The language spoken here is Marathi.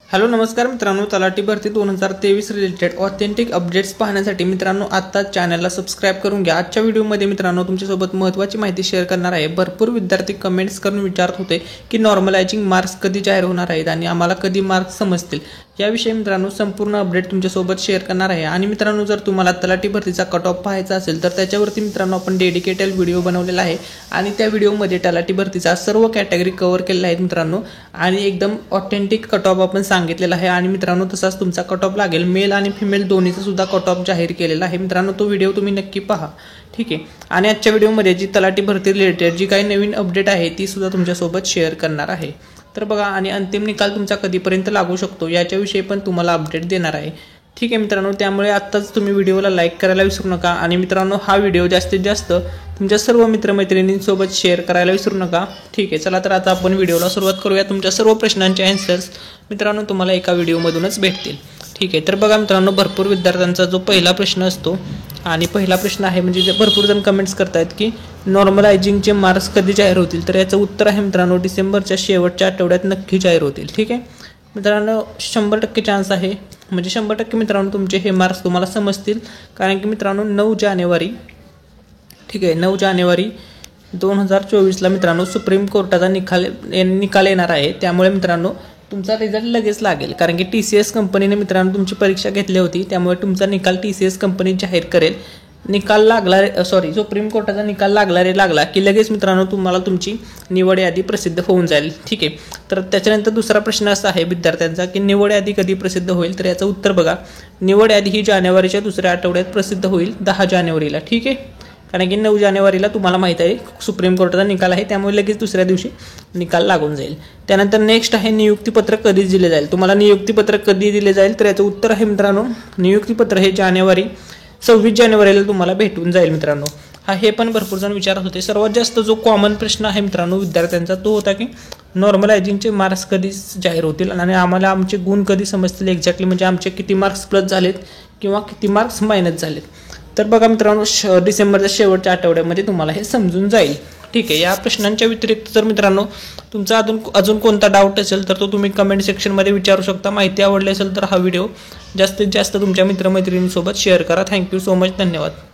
हॅलो नमस्कार मित्रांनो, तलाठी भरती 2023 रिलेटेड ऑथेंटिक अपडेट्स पाहण्यासाठी मित्रांनो आता चॅनलला सबस्क्राइब करून घ्या। आजच्या व्हिडिओमध्ये मित्रांनो तुमच्यासोबत महत्त्वाची माहिती शेअर करणार आहे। भरपूर विद्यार्थी कमेंट्स करून विचारत होते की नॉर्मलायझिंग मार्क्स कधी जाहीर होणार आहेत आणि आम्हाला कधी मार्क्स समजतील, याविषयी मित्रांनो संपूर्ण अपडेट तुमच्यासोबत शेअर करणार आहे। आणि मित्रांनो जर तुम्हाला तलाठी भरतीचा कट ऑफ पाहायचा असेल तर त्याच्यावरती मित्रांनो आपण डेडिकेटेड व्हिडिओ बनवलेला आहे आणि त्या व्हिडिओमध्ये तलाठी भरतीचा सर्व कॅटेगरी कव्हर केलेला आहे मित्रांनो आणि एकदम ऑथेंटिक कट ऑफ आपण सांगितलेला आहे। आणि मित्रांनो तसाच तुमचा कट ऑफ लागेल, मेल आणि फिमेल दोन्हीचा सुद्धा कट ऑफ जाहीर केलेला आहे मित्रांनो, तो व्हिडिओ तुम्ही नक्की पहा, ठीक आहे। आणि आजच्या व्हिडिओमध्ये जी तलाठी भरती रिलेटेड जी काही नवीन अपडेट आहे ती सुद्धा तुमच्यासोबत शेअर करणार आहे। तर बघा, आणि अंतिम निकाल तुमचा कधीपर्यंत लागू शकतो याच्याविषयी पण तुम्हाला अपडेट देणार आहे, ठीक आहे मित्रांनो। त्यामुळे आत्ताच तुम्ही व्हिडिओला लाईक करायला विसरू नका आणि मित्रांनो हा व्हिडिओ जास्तीत जास्त तुमच्या सर्व मित्रमैत्रिणींसोबत शेअर करायला विसरू नका, ठीक आहे। चला तर आता आपण व्हिडिओला सुरुवात करूया। तुमच्या सर्व प्रश्नांचे आन्सर्स मित्रांनो तुम्हाला एका व्हिडिओमधूनच भेटतील, ठीक आहे। तर बघा मित्रांनो, भरपूर विद्यार्थ्यांचा जो पहिला प्रश्न असतो आणि पहिला प्रश्न आहे म्हणजे भरपूर जण कमेंट्स करतायत की नॉर्मलायझिंगचे मार्क्स कधी जाहीर होतील, तर याचं उत्तर आहे मित्रांनो डिसेंबरच्या शेवटच्या आठवड्यात नक्की जाहीर होतील, ठीक आहे मित्रांनो। 100% चान्स आहे, म्हणजे 100% मित्रांनो तुमचे हे मार्क्स तुम्हाला समजतील, कारण की मित्रांनो 9 जानेवारी, ठीक आहे, 9 जानेवारी 2024ला मित्रांनो सुप्रीम कोर्टाचा निकाल येणार आहे। त्यामुळे मित्रांनो तुमचा रिझल्ट लगेच लागेल, कारण की TCS कंपनीने मित्रांनो तुमची परीक्षा घेतली होती, त्यामुळे तुमचा निकाल TCS कंपनी जाहीर करेल। निकाल लागला, सुप्रीम कोर्टाचा निकाल लागला की लगेच मित्रांनो तुम्हाला तुमची निवड यादी प्रसिद्ध होऊन जाईल, ठीक आहे। तर त्याच्यानंतर दुसरा प्रश्न असा आहे विद्यार्थ्यांचा की निवड यादी कधी प्रसिद्ध होईल, तर याचं उत्तर बघा, निवड यादी ही जानेवारीच्या दुसऱ्या आठवड्यात प्रसिद्ध होईल 10 जानेवारीला, ठीक आहे। कारण की 9 जानेवारीला तुम्हाला माहिती आहे सुप्रीम कोर्टाचा निकाल आहे, त्यामुळे लगेच दुसऱ्या दिवशी निकाल लागून जाईल। त्यानंतर नेक्स्ट आहे नियुक्तीपत्र कधी दिले जाईल, तुम्हाला नियुक्तीपत्र कधी दिले जाईल, तर याचं उत्तर आहे मित्रांनो नियुक्तीपत्र हे 26 जानेवारीला तुम्हाला भेटून जाईल मित्रांनो। हे पण भरपूर जण विचारत होते। सर्वात जास्त जो कॉमन प्रश्न आहे मित्रांनो विद्यार्थ्यांचा तो होता की नॉर्मलायझिंगचे मार्क्स कधी जाहीर होतील आणि आम्हाला आमचे गुण कधी समजतील एक्झॅक्टली, म्हणजे आमचे किती मार्क्स प्लस झालेत किंवा किती मार्क्स मायनस झालेत। तर बघा मित्रांनो डिसेंबरच्या शेवटच्या आठवड्यामध्ये तुम्हाला हे समजून जाईल, ठीक आहे। या प्रश्नांच्या व्यतिरिक्त जर मित्रांनो तुमचा अजून कोणता डाऊट असेल तर तो तुम्ही कमेंट सेक्शनमध्ये विचारू शकता। माहिती आवडली असेल तर हा व्हिडिओ जास्तीत जास्त तुमच्या मित्रमैत्रिणींसोबत शेअर करा। थँक्यू सो मच, धन्यवाद।